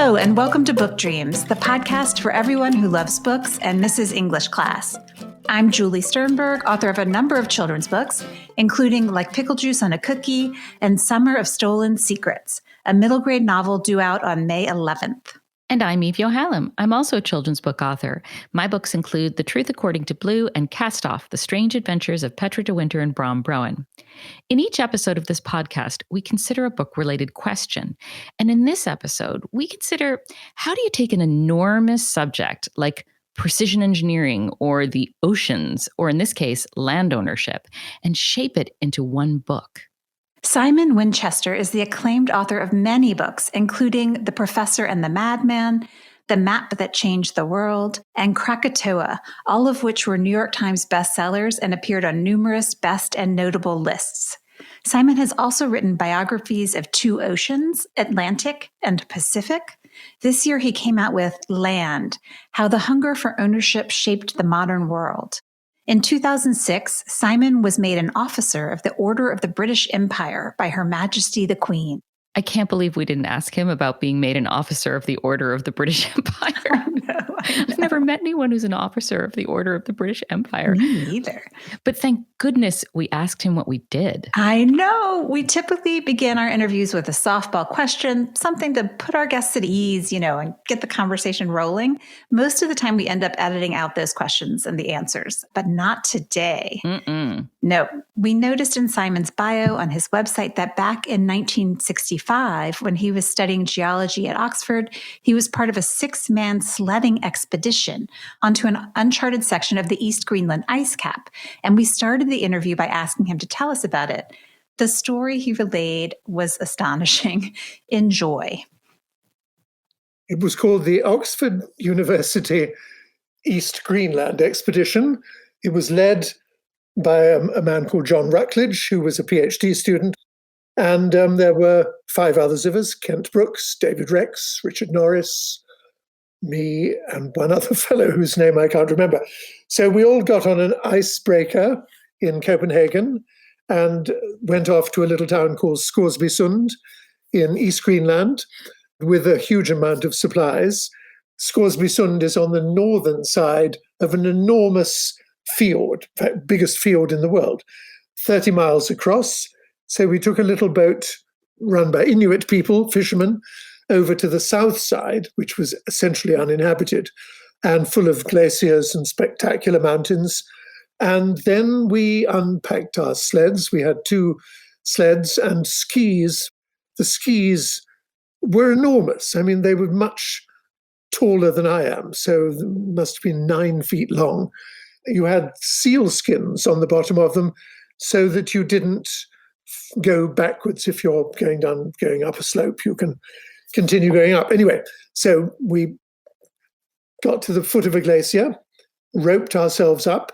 Hello, and welcome to Book Dreams, the podcast for everyone who loves books and misses English class. I'm Julie Sternberg, author of a number of children's books, including Like Pickle Juice on a Cookie and Summer of Stolen Secrets, a middle grade novel due out on May 11th. And I'm Eve Yohalem. I'm also a children's book author. My books include The Truth According to Blue and Cast Off, The Strange Adventures of Petra de Winter and Bram Broen. In each episode of this podcast, we consider a book-related question. And in this episode, we consider, how do you take an enormous subject like precision engineering or the oceans, or in this case, land ownership, and shape it into one book? Simon Winchester is the acclaimed author of many books, including The Professor and the Madmen, The Map That Changed the World, and Krakatoa, all of which were New York Times bestsellers and appeared on numerous best and notable lists. Simon has also written biographies of two oceans, Atlantic and Pacific. This year he came out with Land, How the Hunger for Ownership Shaped the Modern World. In 2006, Simon was made an officer of the Order of the British Empire by Her Majesty the Queen. I can't believe we didn't ask him about being made an officer of the Order of the British Empire. I know. I've never met anyone who's an officer of the Order of the British Empire. Me neither. But thank goodness we asked him what we did. I know. We typically begin our interviews with a softball question, something to put our guests at ease, and get the conversation rolling. Most of the time we end up editing out those questions and the answers, but not today. No, we noticed in Simon's bio on his website that back in 1965, when he was studying geology at Oxford, he was part of a 6-man sledding expedition onto an uncharted section of the East Greenland ice cap. And we started the interview by asking him to tell us about it. The story he relayed was astonishing. Enjoy. It was called the Oxford University East Greenland expedition. It was led by a man called John Rutledge, who was a PhD student. And there were 5 others of us, Kent Brooks, David Rex, Richard Norris, me, and one other fellow whose name I can't remember. So we all got on an icebreaker in Copenhagen and went off to a little town called Scoresbysund in East Greenland with a huge amount of supplies. Scoresbysund is on the northern side of an enormous fjord, in fact, biggest fjord in the world, 30 miles across. So we took a little boat run by Inuit people, fishermen, over to the south side, which was essentially uninhabited and full of glaciers and spectacular mountains. And then we unpacked our sleds. We had 2 sleds and skis. The skis were enormous. I mean, they were much taller than I am, so they must have been 9 feet long. You had seal skins on the bottom of them so that you didn't go backwards. If you're going up a slope, you can continue going up. Anyway, so we got to the foot of a glacier, roped ourselves up,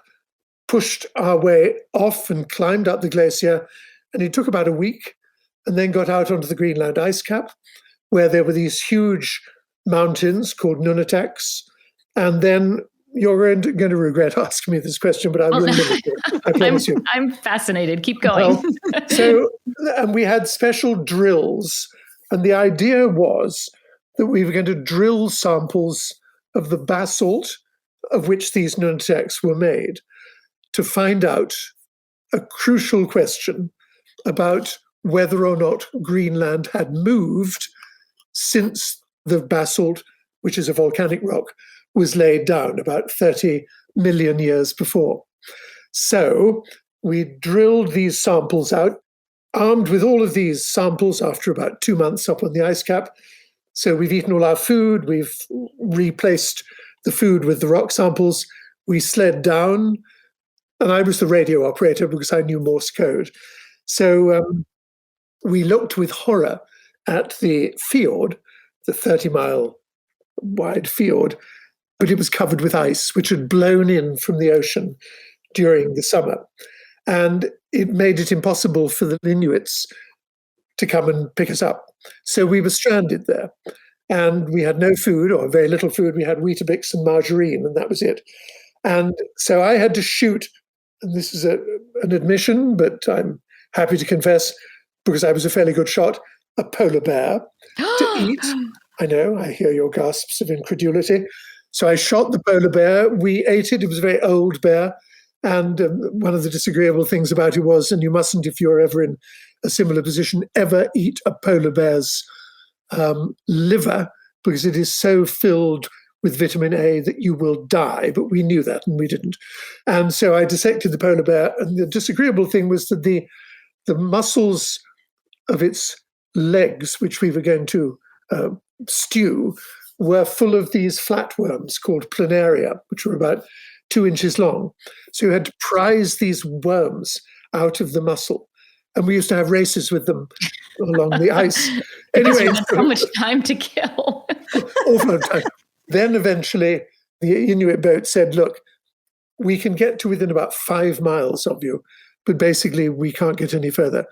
pushed our way off and climbed up the glacier. And it took about a week, and then got out onto the Greenland ice cap, where there were these huge mountains called nunataks. And then you're going to regret asking me this question, but I will limit it. I promise you. I'm fascinated. Keep going. And we had special drills. And the idea was that we were going to drill samples of the basalt of which these nunataks were made to find out a crucial question about whether or not Greenland had moved since the basalt, which is a volcanic rock, was laid down about 30 million years before. So we drilled these samples out, armed with all of these samples after about 2 months up on the ice cap. So we've eaten all our food. We've replaced the food with the rock samples. We slid down, and I was the radio operator because I knew Morse code. So we looked with horror at the fjord, the 30-mile wide fjord, but it was covered with ice, which had blown in from the ocean during the summer. And it made it impossible for the Inuits to come and pick us up. So we were stranded there. And we had no food, or very little food. We had Weetabix and margarine, and that was it. And so I had to shoot, and this is an admission, but I'm happy to confess, because I was a fairly good shot, a polar bear to eat. I know, I hear your gasps of incredulity. So I shot the polar bear. We ate it. It was a very old bear. And one of the disagreeable things about it was, and you mustn't, if you're ever in a similar position, ever eat a polar bear's liver, because it is so filled with vitamin A that you will die. But we knew that and we didn't. And so I dissected the polar bear. And the disagreeable thing was that the muscles of its legs, which we were going to stew, were full of these flatworms called planaria, which were about 2 inches long. So you had to prise these worms out of the muscle. And we used to have races with them along the ice. Anyway, you had so much time to kill. Awful time. Then eventually the Inuit boat said, look, we can get to within about 5 miles of you, but basically we can't get any further.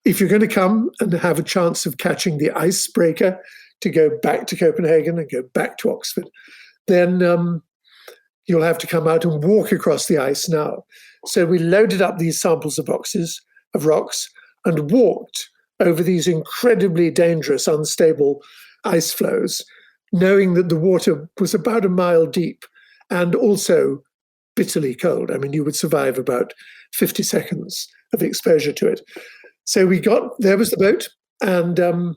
If you're going to come and have a chance of catching the icebreaker to go back to Copenhagen and go back to Oxford, then you'll have to come out and walk across the ice now. So we loaded up these samples of boxes of rocks and walked over these incredibly dangerous, unstable ice floes, knowing that the water was about a mile deep and also bitterly cold. I mean, you would survive about 50 seconds of exposure to it. So there was the boat, and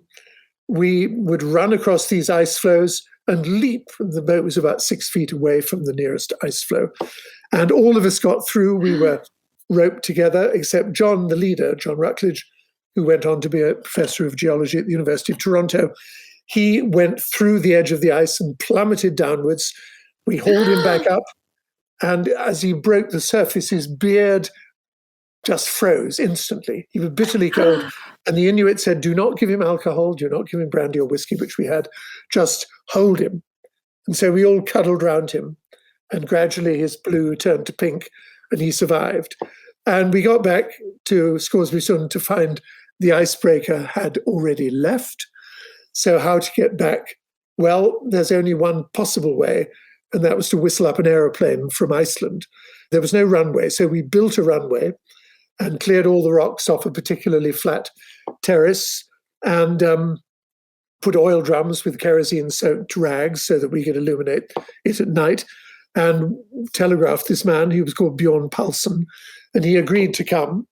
we would run across these ice floes and leap. The boat was about 6 feet away from the nearest ice floe. And all of us got through. We were roped together, except John, the leader, John Rutledge, who went on to be a professor of geology at the University of Toronto. He went through the edge of the ice and plummeted downwards. We hauled him back up. And as he broke the surface, his beard just froze instantly. He was bitterly cold. And the Inuit said, do not give him alcohol, do not give him brandy or whiskey, which we had, just hold him. And so we all cuddled round him. And gradually his blue turned to pink and he survived. And we got back to Scoresby Sund to find the icebreaker had already left. So how to get back? Well, there's only one possible way, and that was to whistle up an aeroplane from Iceland. There was no runway, so we built a runway and cleared all the rocks off a particularly flat terrace and put oil drums with kerosene-soaked rags so that we could illuminate it at night, and telegraphed this man, he was called Bjorn Paulsen, and he agreed to come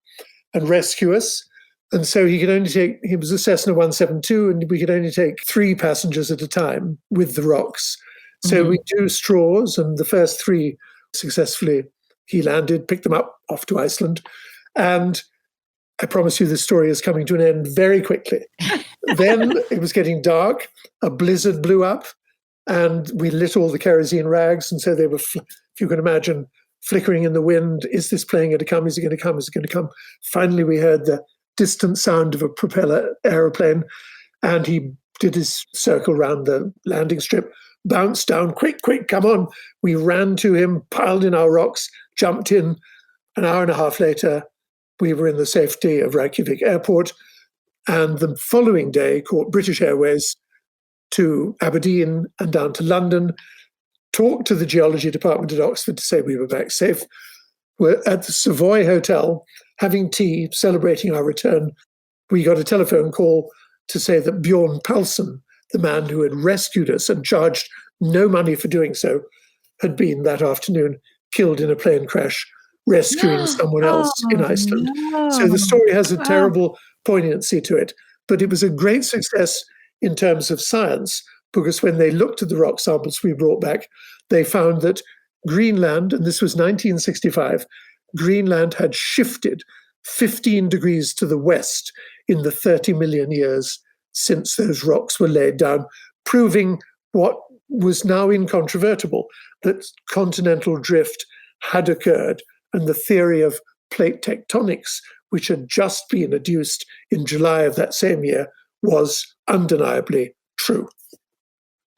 and rescue us. And so he was a Cessna 172, and we could only take 3 passengers at a time with the rocks. So we do straws, and the first 3 successfully, he landed, picked them up off to Iceland. And I promise you this story is coming to an end very quickly. Then it was getting dark, a blizzard blew up, and we lit all the kerosene rags. And so they were, if you can imagine, flickering in the wind. Is this plane going to come? Is it going to come? Is it going to come? Finally, we heard the distant sound of a propeller aeroplane, and he did his circle around the landing strip, bounced down, quick, come on. We ran to him, piled in our rocks, jumped in. An hour and a half later, we were in the safety of Reykjavik Airport, and the following day caught British Airways to Aberdeen and down to London, talked to the geology department at Oxford to say we were back safe. We're at the Savoy Hotel having tea, celebrating our return. We got a telephone call to say that Bjorn Paulsen, the man who had rescued us and charged no money for doing so, had been that afternoon killed in a plane crash, rescuing someone else in Iceland. No. So the story has a terrible poignancy to it, but it was a great success in terms of science, because when they looked at the rock samples we brought back, they found that Greenland, and this was 1965, Greenland had shifted 15 degrees to the west in the 30 million years since those rocks were laid down, proving what was now incontrovertible, that continental drift had occurred, and the theory of plate tectonics, which had just been adduced in July of that same year, was undeniably true.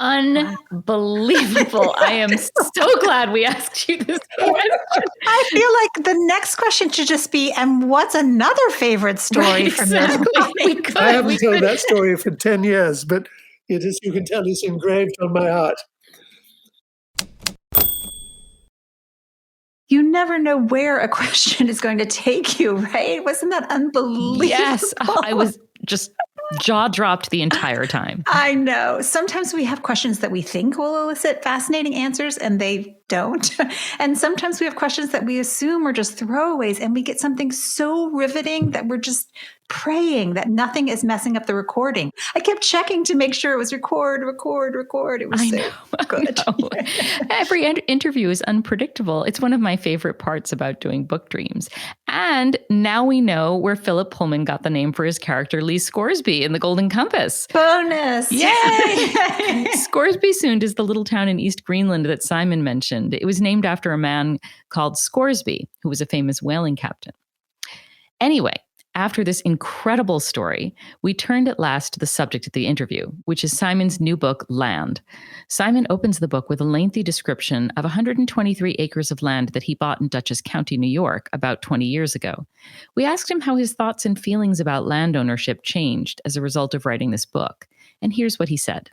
Unbelievable. I am so glad we asked you this question. I feel like the next question should just be, and what's another favorite story from your life? I haven't told that story for 10 years, but it is, you can tell, it's engraved on my heart. You never know where a question is going to take you, right? Wasn't that unbelievable? Yes. I was just jaw dropped the entire time. I know. Sometimes we have questions that we think will elicit fascinating answers and they don't. And sometimes we have questions that we assume are just throwaways and we get something so riveting that we're just praying that nothing is messing up the recording. I kept checking to make sure it was record. It was good. Every interview is unpredictable. It's one of my favorite parts about doing book dreams. And now we know where Philip Pullman got the name for his character Lee Scoresby in The Golden Compass. Bonus! Yay! Scoresby Sund is the little town in East Greenland that Simon mentioned. It was named after a man called Scoresby, who was a famous whaling captain. Anyway, after this incredible story, we turned at last to the subject of the interview, which is Simon's new book, Land. Simon opens the book with a lengthy description of 123 acres of land that he bought in Dutchess County, New York, about 20 years ago. We asked him how his thoughts and feelings about land ownership changed as a result of writing this book. And here's what he said.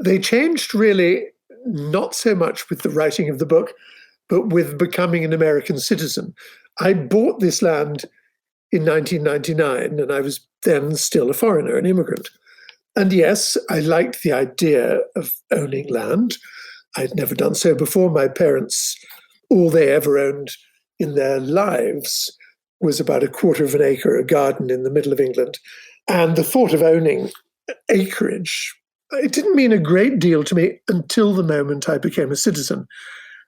They changed really not so much with the writing of the book, but with becoming an American citizen. I bought this land in 1999, and I was then still a foreigner, an immigrant. And yes, I liked the idea of owning land. I'd never done so before. My parents, all they ever owned in their lives was about a quarter of an acre, a garden in the middle of England. And the thought of owning acreage, it didn't mean a great deal to me until the moment I became a citizen.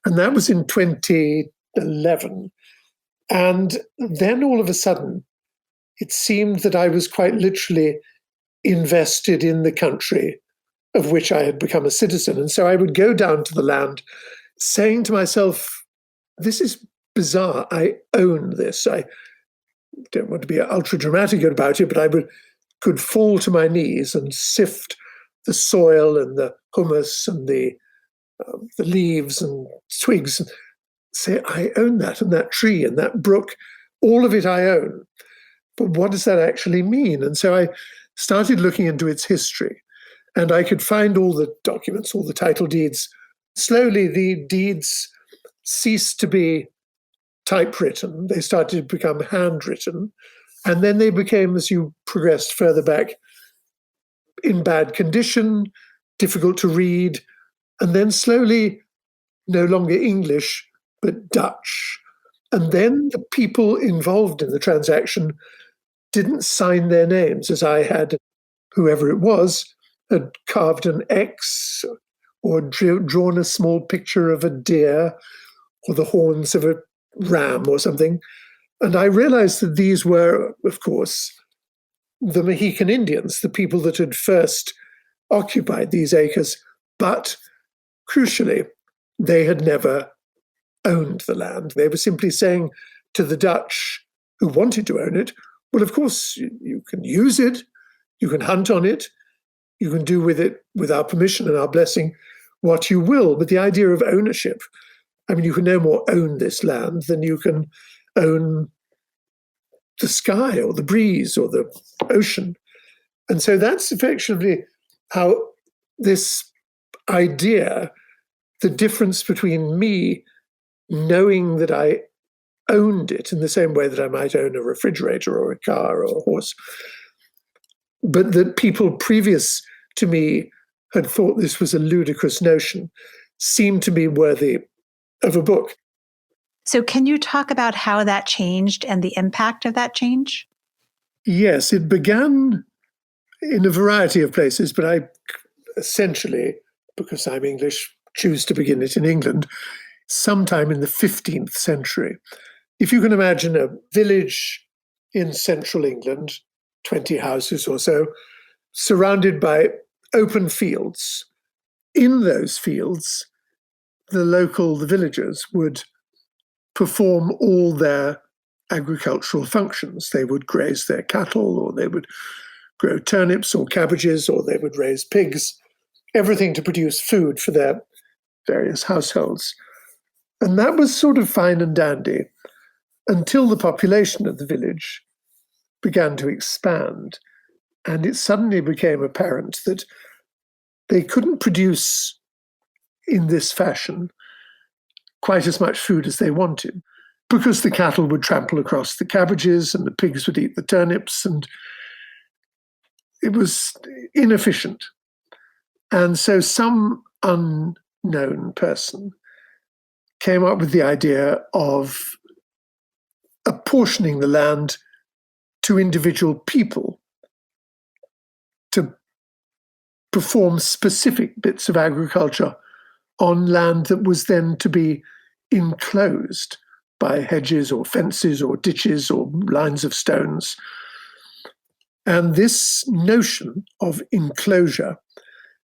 And that was in 2011. And then all of a sudden, it seemed that I was quite literally invested in the country of which I had become a citizen. And so I would go down to the land saying to myself, this is bizarre. I own this. I don't want to be ultra dramatic about it, but could fall to my knees and sift the soil and the humus and the leaves and twigs and say, I own that, and that tree and that brook, all of it I own. But what does that actually mean? And so I started looking into its history, and I could find all the documents, all the title deeds. Slowly, the deeds ceased to be typewritten. They started to become handwritten. And then they became, as you progressed further back, in bad condition, difficult to read, and then slowly no longer English, but Dutch. And then the people involved in the transaction didn't sign their names as I had. Whoever it was had carved an X or drawn a small picture of a deer or the horns of a ram or something. And I realized that these were, of course, the Mohican Indians, the people that had first occupied these acres. But crucially, they had never owned the land. They were simply saying to the Dutch who wanted to own it, well, of course, you can use it, you can hunt on it, you can do with it, with our permission and our blessing, what you will. But the idea of ownership, I mean, you can no more own this land than you can own the sky or the breeze or the ocean. And so that's effectively how this idea, the difference between me knowing that I owned it in the same way that I might own a refrigerator or a car or a horse, but that people previous to me had thought this was a ludicrous notion, seemed to me worthy of a book. So can you talk about how that changed and the impact of that change? Yes, it began in a variety of places, but I essentially, because I'm English, choose to begin it in England, sometime in the 15th century. If you can imagine a village in central England, 20 houses or so, surrounded by open fields. In those fields, the villagers would perform all their agricultural functions. They would graze their cattle, or they would grow turnips or cabbages, or they would raise pigs, everything to produce food for their various households. And that was sort of fine and dandy until the population of the village began to expand. And it suddenly became apparent that they couldn't produce in this fashion quite as much food as they wanted, because the cattle would trample across the cabbages and the pigs would eat the turnips. And it was inefficient. And so some unknown person came up with the idea of apportioning the land to individual people to perform specific bits of agriculture on land that was then to be enclosed by hedges or fences or ditches or lines of stones. And this notion of enclosure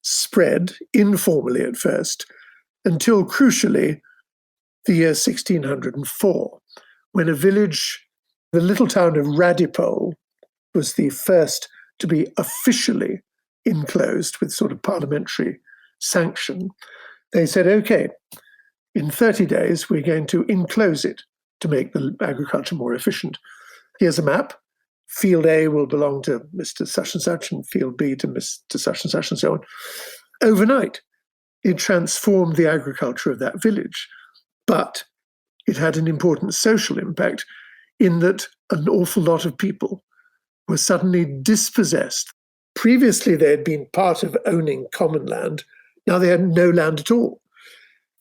spread informally at first until, crucially, the year 1604, when a village, the little town of Radipole, was the first to be officially enclosed with sort of parliamentary sanction. They said, okay, in 30 days, we're going to enclose it to make the agriculture more efficient. Here's a map. Field A will belong to Mr. Such and such, and Field B to Mr. Such and so on. Overnight, it transformed the agriculture of that village. But it had an important social impact in that an awful lot of people were suddenly dispossessed. Previously, they had been part of owning common land. Now they had no land at all.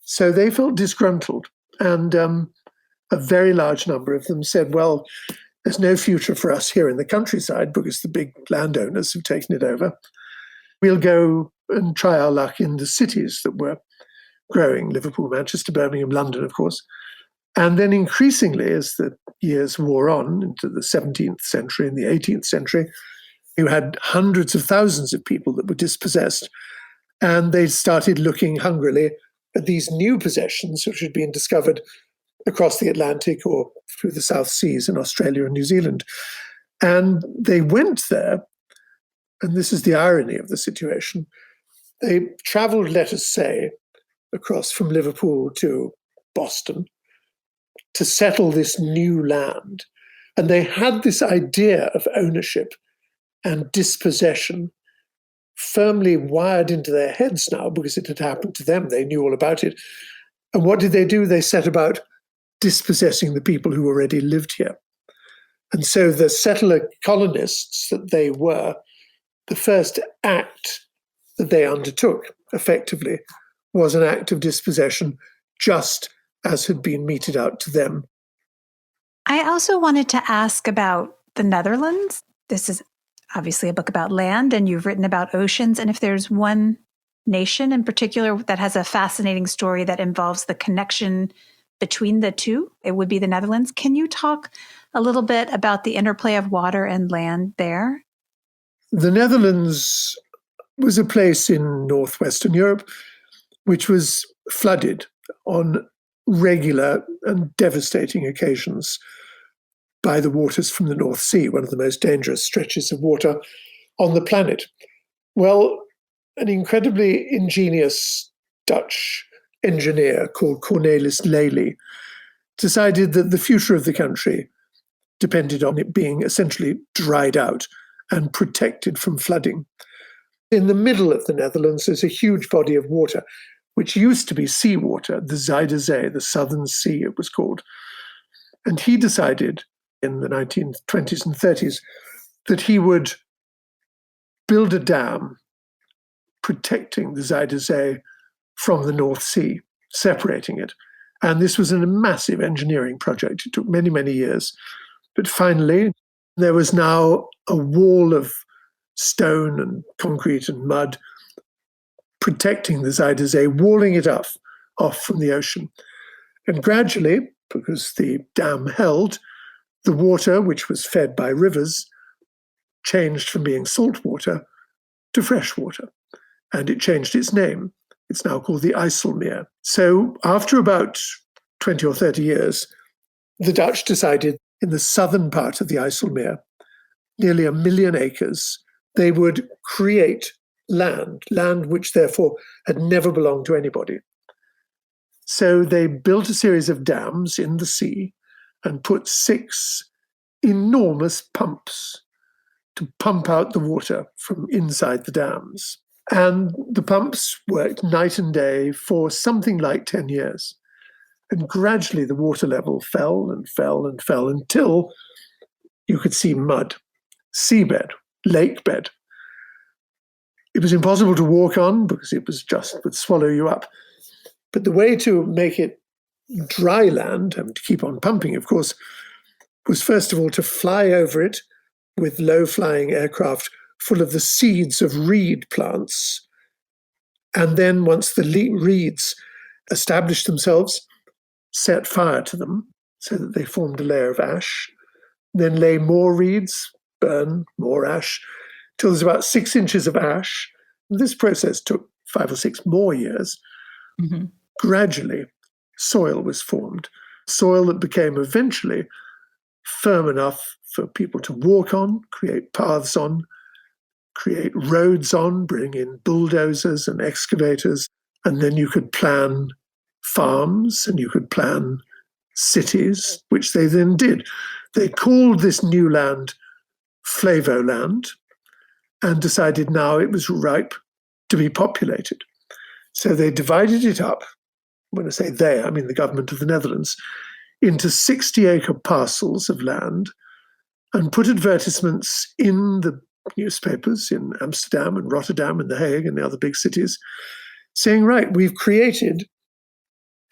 So they felt disgruntled. And a very large number of them said, well, there's no future for us here in the countryside because the big landowners have taken it over. We'll go and try our luck in the cities that were growing, Liverpool, Manchester, Birmingham, London, of course. And then increasingly, as the years wore on into the 17th century and the 18th century, you had hundreds of thousands of people that were dispossessed. And they started looking hungrily at these new possessions which had been discovered across the Atlantic or through the South Seas in Australia and New Zealand. And they went there, and this is the irony of the situation. They traveled, let us say, across from Liverpool to Boston to settle this new land. And they had this idea of ownership and dispossession firmly wired into their heads now because it had happened to them. They knew all about it. And what did they do? They set about dispossessing the people who already lived here. And so the settler colonists that they were, the first act that they undertook effectively was an act of dispossession, just as had been meted out to them. I also wanted to ask about the Netherlands. This is obviously a book about land, and you've written about oceans. And if there's one nation in particular that has a fascinating story that involves the connection between the two, it would be the Netherlands. Can you talk a little bit about the interplay of water and land there? The Netherlands was a place in northwestern Europe which was flooded on regular and devastating occasions by the waters from the North Sea, one of the most dangerous stretches of water on the planet. Well, an incredibly ingenious Dutch engineer called Cornelis Lely decided that the future of the country depended on it being essentially dried out and protected from flooding. In the middle of the Netherlands, there's a huge body of water, which used to be seawater, the Zuider Zee, the Southern Sea, it was called. And he decided in the 1920s and 30s that he would build a dam protecting the Zuider Zee from the North Sea, separating it. And this was a massive engineering project. It took many, many years. But finally, there was now a wall of stone and concrete and mud protecting the Zuider Zee, walling it off from the ocean. And gradually, because the dam held, the water, which was fed by rivers, changed from being salt water to fresh water. And it changed its name. It's now called the IJsselmeer. So after about 20 or 30 years, the Dutch decided in the southern part of the IJsselmeer, nearly 1 million acres, they would create land which therefore had never belonged to anybody. So they built a series of dams in the sea and put 6 enormous pumps to pump out the water from inside the dams. And the pumps worked night and day for something like 10 years. And gradually the water level fell and fell and fell until you could see mud, seabed, lake bed. It was impossible to walk on because it would swallow you up. But the way to make it dry land, and to keep on pumping, of course, was first of all to fly over it with low-flying aircraft full of the seeds of reed plants. And then once the reeds established themselves, set fire to them so that they formed a layer of ash, then lay more reeds, burn more ash, till there's about 6 inches of ash. This process took 5 or 6 more years. Mm-hmm. Gradually, soil was formed, soil that became eventually firm enough for people to walk on, create paths on, create roads on, bring in bulldozers and excavators, and then you could plan farms and you could plan cities, which they then did. They called this new land Flavoland and decided now it was ripe to be populated. So they divided it up, when I say they, I mean the government of the Netherlands, into 60-acre parcels of land and put advertisements in the newspapers in Amsterdam and Rotterdam and The Hague and the other big cities saying, right, we've created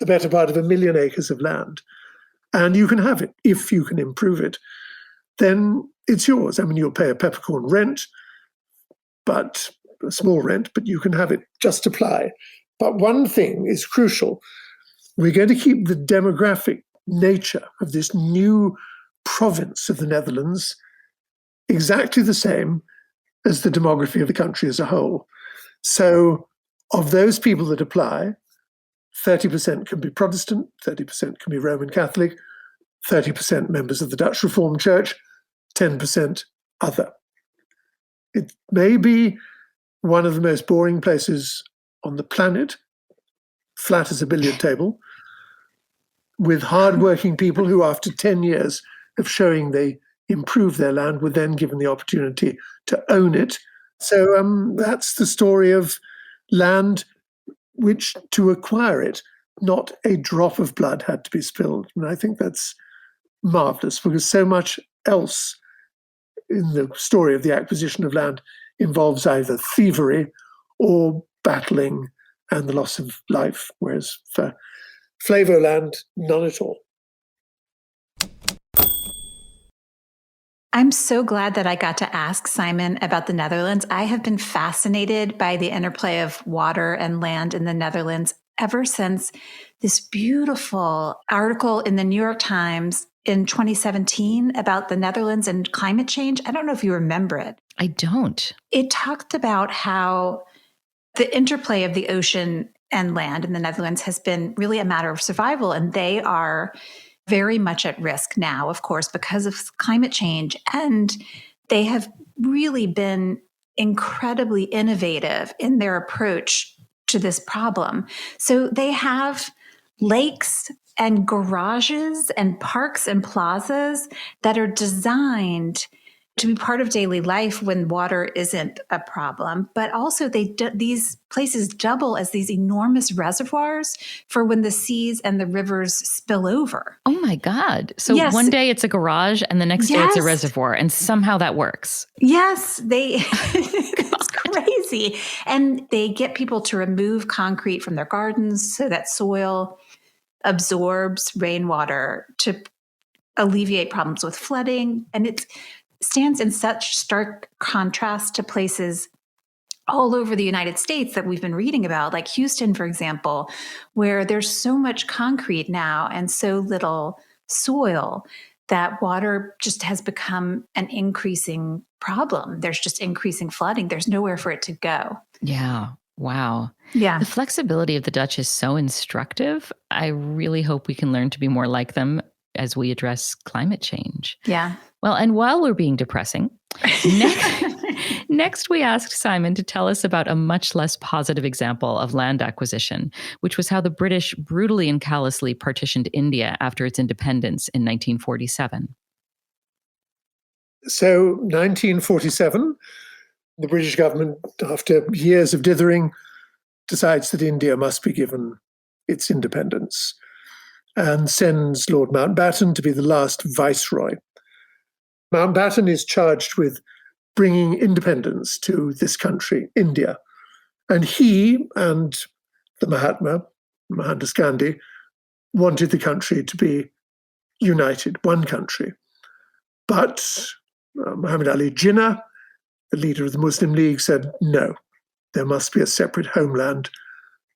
the better part of 1 million acres of land and you can have it. If you can improve it, then it's yours. I mean, you'll pay a peppercorn rent, but a small rent, but you can have it. Just apply. But one thing is crucial. We're going to keep the demographic nature of this new province of the Netherlands exactly the same as the demography of the country as a whole. So of those people that apply, 30% can be Protestant, 30% can be Roman Catholic, 30% members of the Dutch Reformed Church, 10% other. It may be one of the most boring places on the planet, flat as a billiard table, with hardworking people who, after 10 years of showing they improve their land, were then given the opportunity to own it. So that's the story of land which, to acquire it, not a drop of blood had to be spilled. And I think that's marvelous because so much else in the story of the acquisition of land involves either thievery or battling and the loss of life, whereas for Flavoland, none at all. I'm so glad that I got to ask Simon about the Netherlands. I have been fascinated by the interplay of water and land in the Netherlands ever since this beautiful article in the New York Times in 2017 about the Netherlands and climate change. I don't know if you remember it. I don't. It talked about how the interplay of the ocean and land in the Netherlands has been really a matter of survival, and they are very much at risk now, of course, because of climate change. And they have really been incredibly innovative in their approach to this problem. So they have lakes and garages and parks and plazas that are designed to be part of daily life when water isn't a problem. But also these places double as these enormous reservoirs for when the seas and the rivers spill over. Oh my God. So Yes. One day it's a garage and the next day it's a Yes. reservoir, and somehow that works. Yes, it's crazy. And they get people to remove concrete from their gardens so that soil absorbs rainwater to alleviate problems with flooding. And it stands in such stark contrast to places all over the United States that we've been reading about, like Houston, for example, where there's so much concrete now and so little soil that water just has become an increasing problem. There's just increasing flooding. There's nowhere for it to go. Yeah. Wow. Yeah. The flexibility of the Dutch is so instructive. I really hope we can learn to be more like them as we address climate change. Yeah. Well, and while we're being depressing, next we asked Simon to tell us about a much less positive example of land acquisition, which was how the British brutally and callously partitioned India after its independence in 1947. So 1947, the British government, after years of dithering, decides that India must be given its independence and sends Lord Mountbatten to be the last viceroy. Mountbatten is charged with bringing independence to this country, India. And he and the Mahatma, Mohandas Gandhi, wanted the country to be united, one country. But Muhammad Ali Jinnah, the leader of the Muslim League, said, no, there must be a separate homeland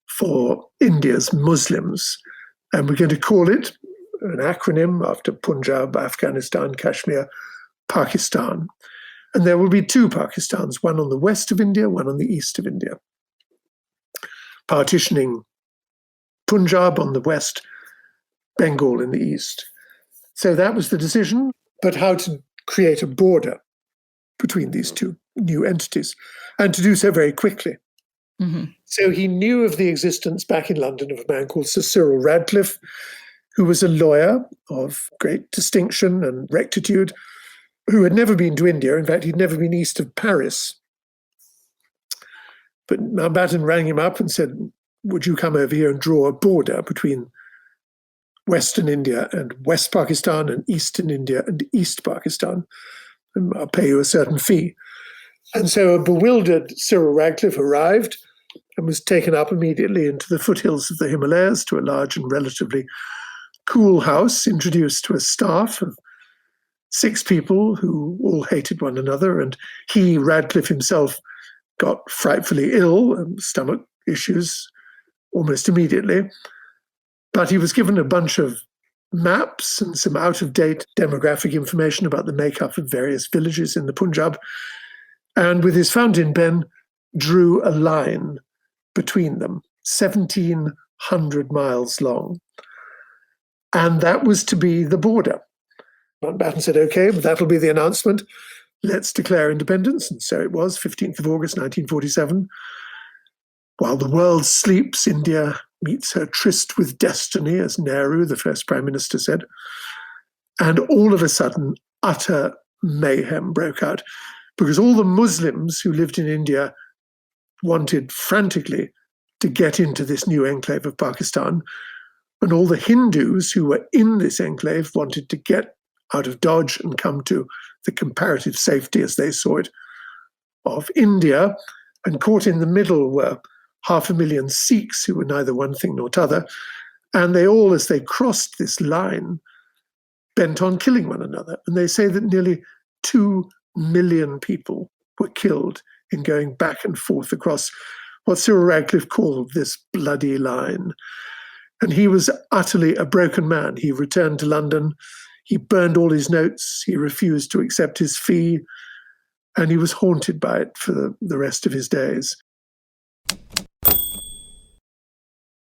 for India's Muslims. And we're going to call it an acronym after Punjab, Afghanistan, Kashmir, Pakistan. And there will be two Pakistans, one on the west of India, one on the east of India. Partitioning Punjab on the west, Bengal in the east. So that was the decision, but how to create a border between these two new entities, and to do so very quickly. Mm-hmm. So he knew of the existence back in London of a man called Sir Cyril Radcliffe, who was a lawyer of great distinction and rectitude, who had never been to India. In fact, he'd never been east of Paris. But Mountbatten rang him up and said, would you come over here and draw a border between Western India and West Pakistan and Eastern India and East Pakistan? And I'll pay you a certain fee. And so a bewildered Cyril Radcliffe arrived and was taken up immediately into the foothills of the Himalayas to a large and relatively cool house, introduced to a staff of 6 people who all hated one another. And he, Radcliffe himself, got frightfully ill and stomach issues almost immediately. But he was given a bunch of maps and some out-of-date demographic information about the makeup of various villages in the Punjab, and with his fountain pen drew a line between them, 1,700 miles long. And that was to be the border. Mountbatten said, okay, that'll be the announcement. Let's declare independence. And so it was, 15th of August, 1947. While the world sleeps, India meets her tryst with destiny, as Nehru, the first prime minister, said. And all of a sudden, utter mayhem broke out, because all the Muslims who lived in India wanted frantically to get into this new enclave of Pakistan, and all the Hindus who were in this enclave wanted to get out of Dodge and come to the comparative safety, as they saw it, of India. And caught in the middle were 500,000 Sikhs who were neither one thing nor t'other. And they all, as they crossed this line, bent on killing one another. And they say that nearly 2 million people were killed in going back and forth across what Cyril Radcliffe called this bloody line. And he was utterly a broken man. He returned to London. He burned all his notes. He refused to accept his fee. And he was haunted by it for the rest of his days.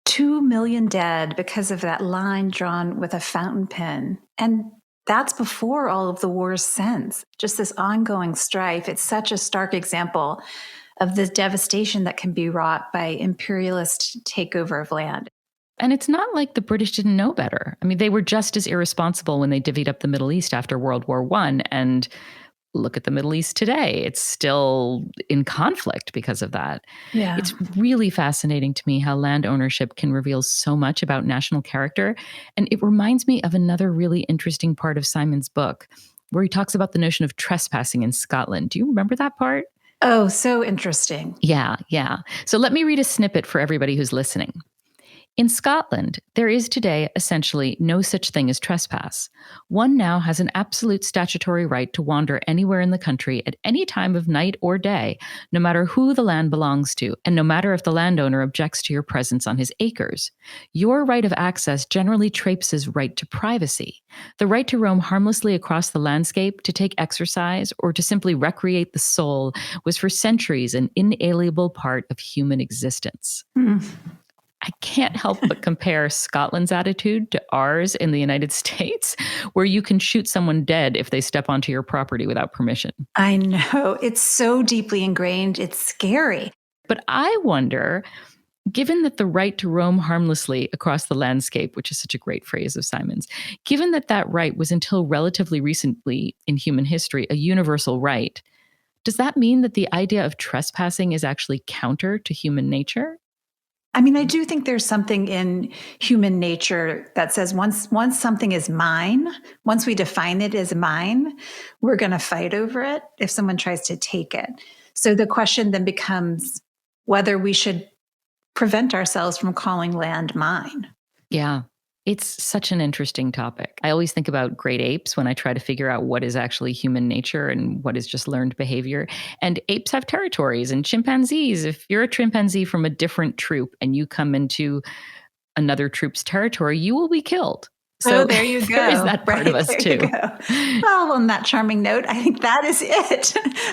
2 million dead because of that line drawn with a fountain pen. And that's before all of the wars since. Just this ongoing strife. It's such a stark example of the devastation that can be wrought by imperialist takeover of land. And it's not like the British didn't know better. I mean, they were just as irresponsible when they divvied up the Middle East after World War I. And look at the Middle East today. It's still in conflict because of that. Yeah. It's really fascinating to me how land ownership can reveal so much about national character. And it reminds me of another really interesting part of Simon's book, where he talks about the notion of trespassing in Scotland. Do you remember that part? Oh, so interesting. Yeah. So let me read a snippet for everybody who's listening. In Scotland, there is today essentially no such thing as trespass. One now has an absolute statutory right to wander anywhere in the country at any time of night or day, no matter who the land belongs to, and no matter if the landowner objects to your presence on his acres. Your right of access generally traipses right to privacy. The right to roam harmlessly across the landscape, to take exercise, or to simply recreate the soul was for centuries an inalienable part of human existence. I can't help but compare Scotland's attitude to ours in the United States, where you can shoot someone dead if they step onto your property without permission. I know. It's so deeply ingrained. It's scary. But I wonder, given that the right to roam harmlessly across the landscape, which is such a great phrase of Simon's, given that that right was until relatively recently in human history a universal right, does that mean that the idea of trespassing is actually counter to human nature? I mean, I do think there's something in human nature that says once something is mine, once we define it as mine, we're going to fight over it if someone tries to take it. So the question then becomes whether we should prevent ourselves from calling land mine. Yeah. It's such an interesting topic. I always think about great apes when I try to figure out what is actually human nature and what is just learned behavior. And apes have territories, and chimpanzees, if you're a chimpanzee from a different troop and you come into another troop's territory, you will be killed. So there you go. There is that part of us too. Well, on that charming note, I think that is it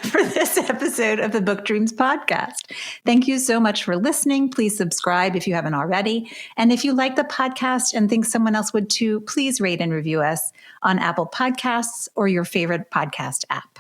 for this episode of the Book Dreams podcast. Thank you so much for listening. Please subscribe if you haven't already. And if you like the podcast and think someone else would too, please rate and review us on Apple Podcasts or your favorite podcast app.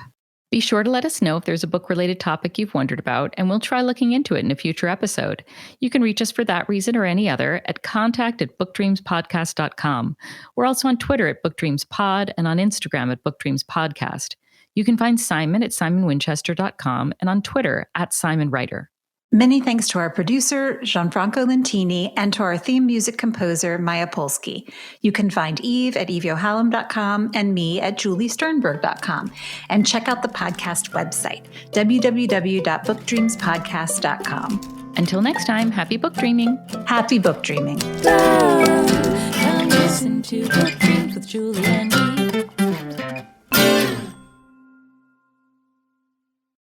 Be sure to let us know if there's a book-related topic you've wondered about, and we'll try looking into it in a future episode. You can reach us for that reason or any other at contact@bookdreamspodcast.com. We're also on Twitter at bookdreamspod and on Instagram at bookdreamspodcast. You can find Simon at simonwinchester.com and on Twitter at simonwriter. Many thanks to our producer, Gianfranco Lentini, and to our theme music composer, Maya Polsky. You can find Eve at eviohallam.com and me at juliesternberg.com. And check out the podcast website, www.bookdreamspodcast.com. Until next time, happy book dreaming. Happy book dreaming. Come listen to Book Dreams with Julie and